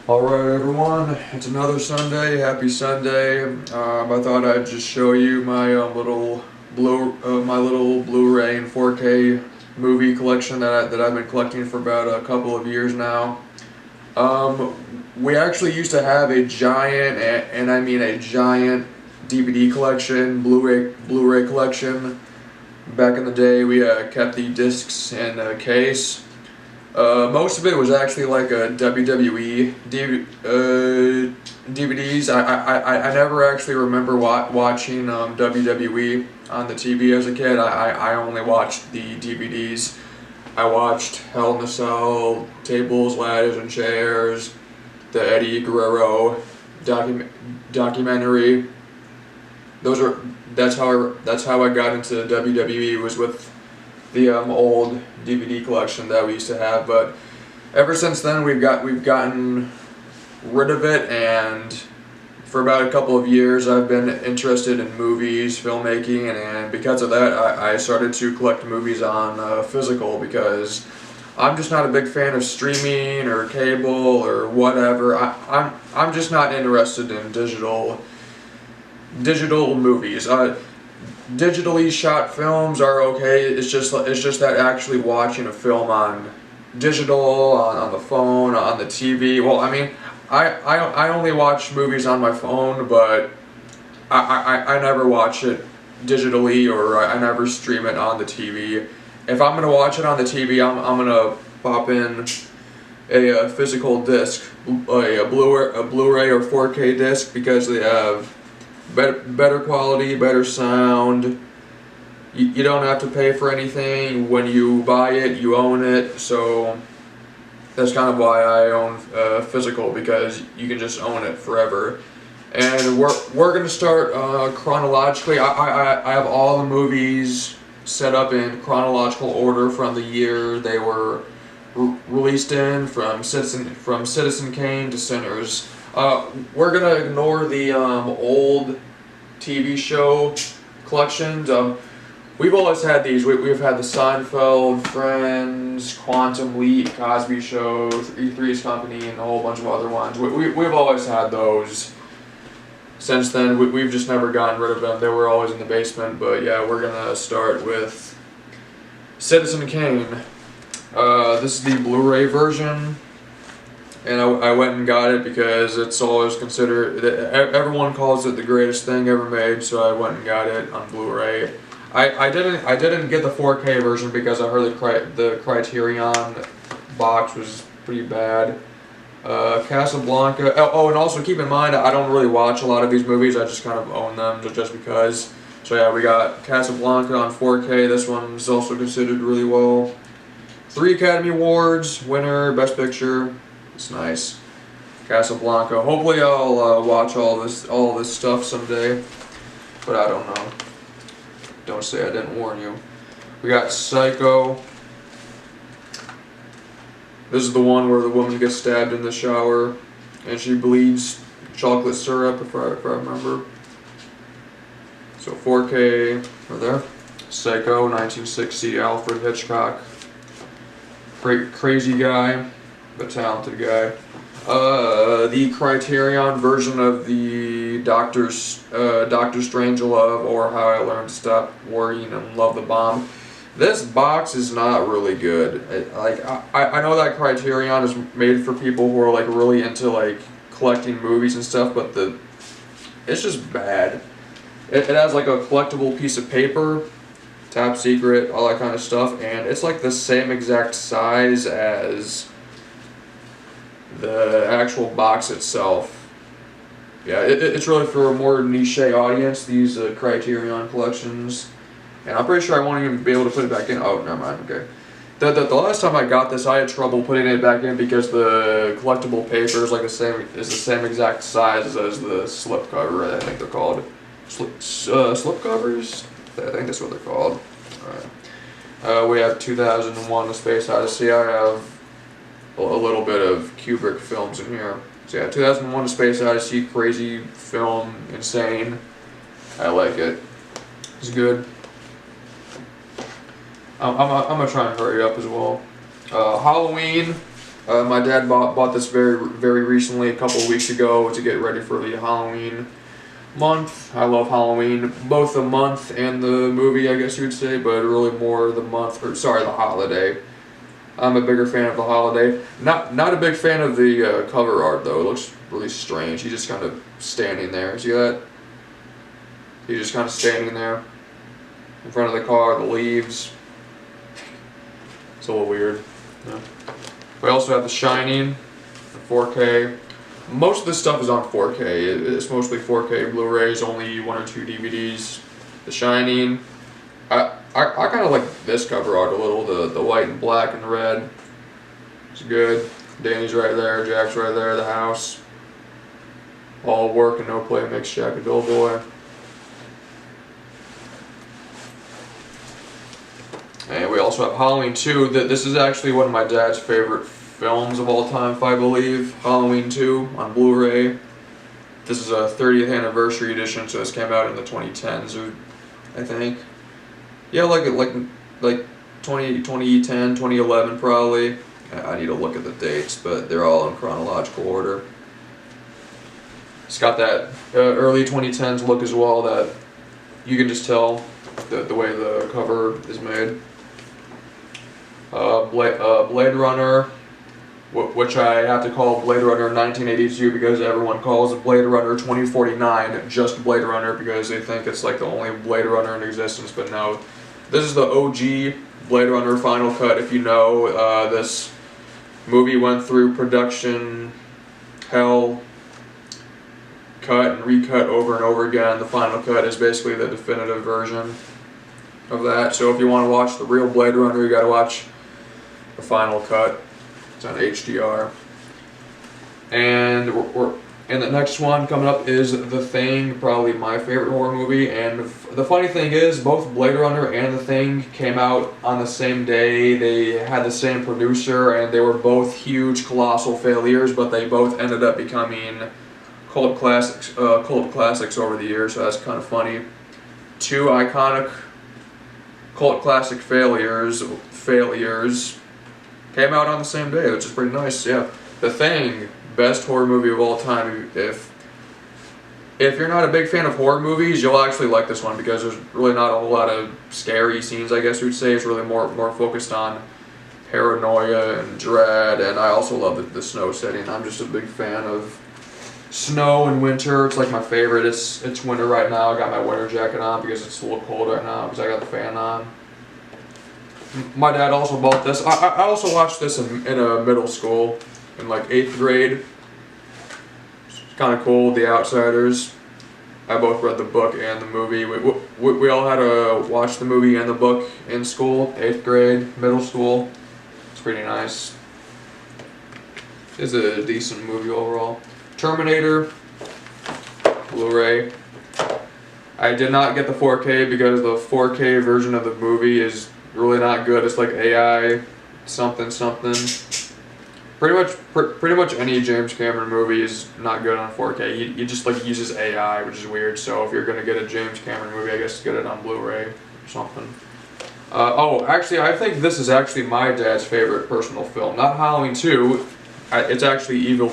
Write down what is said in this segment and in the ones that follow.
Alright everyone, it's another Sunday. Happy Sunday. I thought I'd just show you my little Blu-ray and 4K movie collection that I've been collecting for about a couple of years now. We actually used to have a giant, and I mean a giant DVD collection, Blu-ray collection. Back in the day, we kept the discs in a case. Most of it was actually like a WWE DVDs. I never actually remember watching WWE on the TV as a kid. I only watched the DVDs. I watched Hell in a Cell, Tables, Ladders, and Chairs, the Eddie Guerrero documentary. That's how I got into WWE, was with the old DVD collection that we used to have. But ever since then we've gotten rid of it, and for about a couple of years I've been interested in movies, filmmaking, and because of that I started to collect movies on physical, because I'm just not a big fan of streaming or cable or whatever. I'm just not interested in digital movies. Digitally shot films are okay. It's just that actually watching a film on digital, on the phone, on the TV. Well, I mean, I only watch movies on my phone, but I never watch it digitally, or I never stream it on the TV. If I'm gonna watch it on the TV, I'm gonna pop in a physical disc, a Blu-ray or 4K disc, because they have better quality, better sound. You don't have to pay for anything. When you buy it, you own it. So that's kind of why I own physical, because you can just own it forever. And we're gonna start chronologically. I have all the movies set up in chronological order from the year they were released in, from Citizen Kane to Sinners. We're gonna ignore the old TV show collections. We've always had these. We've had the Seinfeld, Friends, Quantum Leap, Cosby Show, Three's Company, and a whole bunch of other ones. We've always had those. Since then, we've just never gotten rid of them. They were always in the basement. But yeah, we're gonna start with Citizen Kane. This is the Blu-ray version. And I went and got it because it's always considered, everyone calls it the greatest thing ever made, so I went and got it on Blu-ray. I didn't get the 4K version because I heard the Criterion box was pretty bad. Casablanca. Oh, and also keep in mind, I don't really watch a lot of these movies. I just kind of own them just because. So yeah, we got Casablanca on 4K. This one's also considered really well. 3 Academy Awards, winner, Best Picture. It's nice. Casablanca. Hopefully I'll watch all this stuff someday, but I don't know. Don't say I didn't warn you. We got Psycho. This is the one where the woman gets stabbed in the shower and she bleeds chocolate syrup, if I remember. So 4K right there. Psycho, 1960, Alfred Hitchcock. Crazy guy, but talented guy. The Criterion version of the Doctor Strangelove, or How I Learned to Stop Worrying and Love the Bomb. This box is not really good. I know that Criterion is made for people who are like really into like collecting movies and stuff, but it's just bad. It has like a collectible piece of paper, top secret, all that kind of stuff, and it's like the same exact size as the actual box itself. Yeah, it's really for a more niche audience, these Criterion collections. And I'm pretty sure I won't even be able to put it back in. Oh, never mind, okay. The last time I got this, I had trouble putting it back in because the collectible paper is like the same exact size as the slipcover, I think they're called. Slip covers? I think that's what they're called. Alright. We have 2001: A Space Odyssey. I have a little bit of Kubrick films in here. So yeah, 2001: A Space Odyssey, crazy film, insane. I like it. It's good. I'm gonna try and hurry up as well. Halloween, My dad bought this very recently, a couple of weeks ago, to get ready for the Halloween month. I love Halloween, both the month and the movie, I guess you would say, but really more the month, or sorry, the holiday. I'm a bigger fan of the holiday. Not a big fan of the cover art though. It looks really strange. He's just kind of standing there. See that? He's just kind of standing there in front of the car. The leaves. It's a little weird. Yeah. We also have The Shining, 4K. Most of this stuff is on 4K. It's mostly 4K Blu-rays, only 1 or 2 DVDs. The Shining. I kind of like this cover art a little, the white and black and red. It's good. Danny's right there, Jack's right there, the house. All work and no play makes Jack a dull boy. And we also have Halloween 2. This is actually one of my dad's favorite films of all time, if I believe. Halloween 2 on Blu-ray. This is a 30th anniversary edition, so this came out in the 2010s, I think. Yeah, like 2010, 2011 probably. I need to look at the dates, but they're all in chronological order. It's got that early 2010s look as well that you can just tell the way the cover is made. Blade Runner, which I have to call Blade Runner 1982 because everyone calls Blade Runner 2049 just Blade Runner because they think it's like the only Blade Runner in existence, but no. This is the OG Blade Runner Final Cut. If you know, this movie went through production hell, cut and recut over and over again. The Final Cut is basically the definitive version of that. So if you want to watch the real Blade Runner, you got to watch the Final Cut. It's on HDR. And and the next one coming up is The Thing, probably my favorite horror movie. And the funny thing is, both Blade Runner and The Thing came out on the same day. They had the same producer, and they were both huge, colossal failures, but they both ended up becoming cult classics over the years, so that's kind of funny. 2 iconic cult classic failures came out on the same day, which is pretty nice. Yeah, The Thing, best horror movie of all time. If you're not a big fan of horror movies, you'll actually like this one because there's really not a whole lot of scary scenes, I guess you would say. It's really more focused on paranoia and dread, and I also love the snow setting. I'm just a big fan of snow and winter. It's like my favorite. It's winter right now. I got my winter jacket on because it's a little cold right now because I got the fan on. My dad also bought this. I also watched this in a middle school in like 8th grade. It's kind of cool. The Outsiders. I both read the book and the movie. We all had to watch the movie and the book in school. 8th grade, middle school. It's pretty nice. It's a decent movie overall. Terminator, Blu-ray. I did not get the 4K because the 4K version of the movie is really not good. It's like AI something. Pretty much any James Cameron movie is not good on 4K. He just like uses AI, which is weird. So if you're gonna get a James Cameron movie, I guess get it on Blu-ray or something. Oh, actually, I think this is actually my dad's favorite personal film. Not Halloween 2. It's actually Evil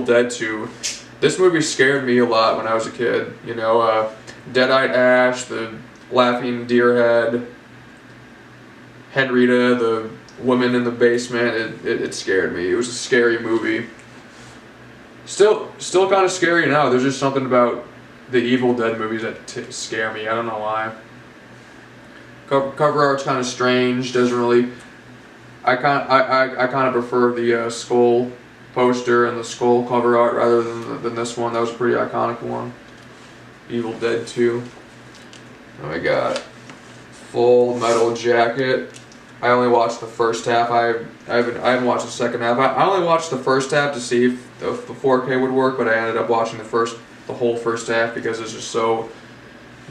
Dead 2. This movie scared me a lot when I was a kid. You know, Dead-Eyed Ash, the laughing deer head, Henrietta, the woman in the basement. It scared me. It was a scary movie. Still kind of scary now. There's just something about the Evil Dead movies that scare me. I don't know why. Cover art's kind of strange. Doesn't really. I kind of prefer the skull poster and the skull cover art rather than this one. That was a pretty iconic one. Evil Dead 2. And we got Full Metal Jacket. I only watched the first half. I haven't watched the second half. I only watched the first half to see if the 4K would work, but I ended up watching the whole first half because it's just so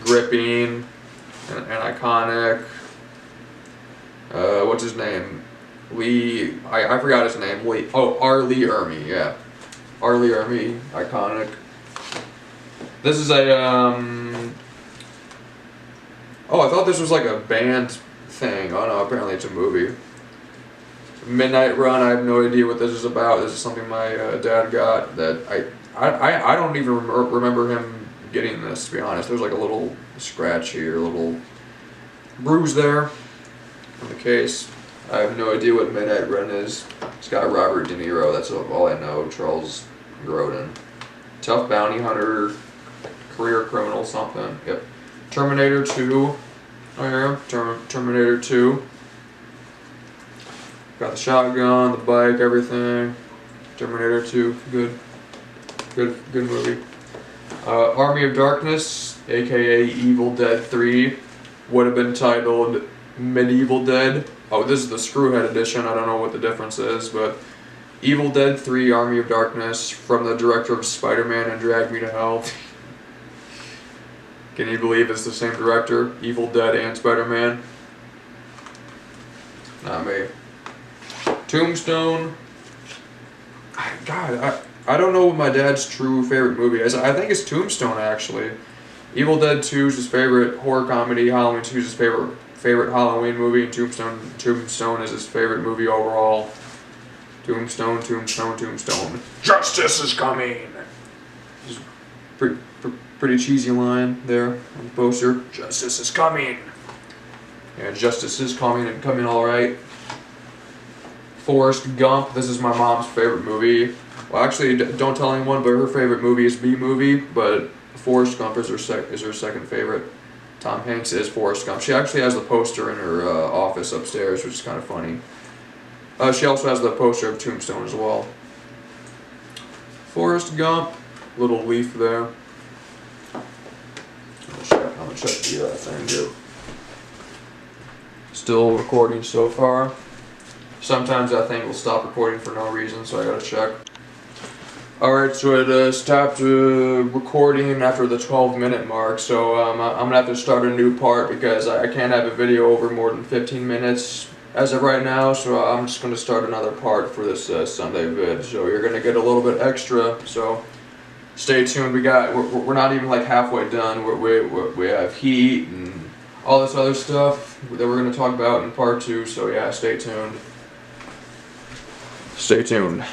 gripping and iconic. What's his name? Lee. I forgot his name. R. Lee Ermey. Yeah, R. Lee Ermey. Iconic. This is a Oh, I thought this was like a band thing. Oh no, apparently it's a movie. Midnight Run, I have no idea what this is about. This is something my dad got that I don't even remember him getting this, to be honest. There's like a little scratch here, a little bruise there on the case. I have no idea what Midnight Run is. It's got Robert De Niro, that's all I know. Charles Grodin. Tough bounty hunter, career criminal, something. Yep. Terminator 2. Oh yeah, Terminator 2. Got the shotgun, the bike, everything. Terminator 2, good movie. Army of Darkness, aka Evil Dead 3, would have been titled Medieval Dead. Oh, this is the Screwhead edition. I don't know what the difference is, but Evil Dead 3, Army of Darkness, from the director of Spider-Man and Drag Me to Hell. Can you believe it's the same director? Evil Dead and Spider-Man? Not me. Tombstone. God, I don't know what my dad's true favorite movie is. I think it's Tombstone, actually. Evil Dead 2 is his favorite horror comedy. Halloween 2 is his favorite Halloween movie. And Tombstone is his favorite movie overall. Tombstone. Justice is coming. Pretty cheesy line there on the poster. Justice is coming. Yeah, justice is coming and coming all right. Forrest Gump. This is my mom's favorite movie. Well, actually, don't tell anyone, but her favorite movie is B-movie, but Forrest Gump is her second favorite. Tom Hanks is Forrest Gump. She actually has the poster in her office upstairs, which is kind of funny. She also has the poster of Tombstone as well. Forrest Gump, little leaf there. I'm gonna check the thing here. Still recording so far. Sometimes that thing will stop recording for no reason, so I gotta check. Alright, so it stopped recording after the 12-minute mark, so I'm gonna have to start a new part because I can't have a video over more than 15 minutes as of right now, so I'm just gonna start another part for this Sunday vid. So you're gonna get a little bit extra, so stay tuned. We're not even like halfway done. We have heat and all this other stuff that we're gonna talk about in part 2, so yeah, stay tuned. Stay tuned.